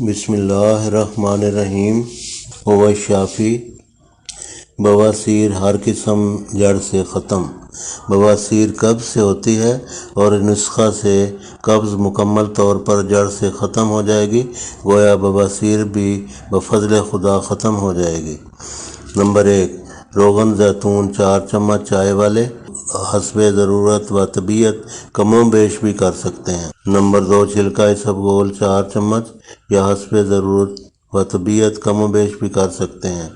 بسم اللہ الرحمن الرحیم۔ هو شافی۔ بواسیر ہر قسم جڑ سے ختم۔ بواسیر قبض سے ہوتی ہے اور نسخہ سے قبض مکمل طور پر جڑ سے ختم ہو جائے گی، گویا بواسیر بھی بفضل خدا ختم ہو جائے گی۔ نمبر 1، روغن زیتون 4 چمچ چائے والے، حسب ضرورت و طبیعت کم و بیش بھی کر سکتے ہیں۔ نمبر 2، چھلکا اسبگول 4 چمچ یا حسب ضرورت و طبیعت کم و بیش بھی کر سکتے ہیں۔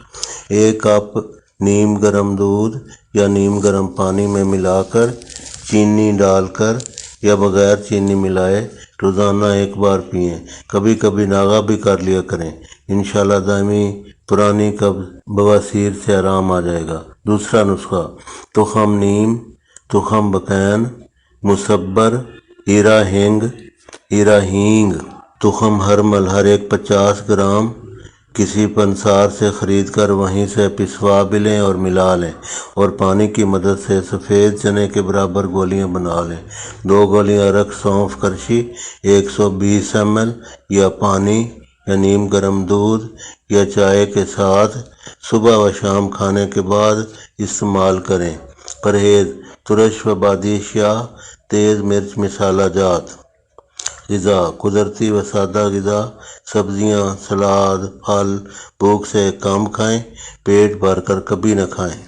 1 کپ نیم گرم دودھ یا نیم گرم پانی میں ملا کر چینی ڈال کر یا بغیر چینی ملائے روزانہ 1 بار پئیں، کبھی کبھی ناغہ بھی کر لیا کریں، انشاءاللہ دائمی پرانی قبض بواسیر سے آرام آ جائے گا۔ دوسرا نسخہ، تخم نیم، تخم بقین، مصبر، ایرا ہینگ، تخم ہرمل ہر ایک 50 گرام کسی پنسار سے خرید کر وہیں سے پسوا بھی لیں اور ملا لیں اور پانی کی مدد سے سفید چنے کے برابر گولیاں بنا لیں۔ 2 گولیاں ارک سونف کرچی 120 ml یا پانی یا نیم گرم دودھ یا چائے کے ساتھ صبح و شام کھانے کے بعد استعمال کریں۔ پرہیز، ترش و بادی اشیاء، تیز مرچ مسالہ جات۔ غذا، قدرتی و سادہ غذا، سبزیاں، سلاد، پھل بھوک سے کم کھائیں، پیٹ بھر کر کبھی نہ کھائیں۔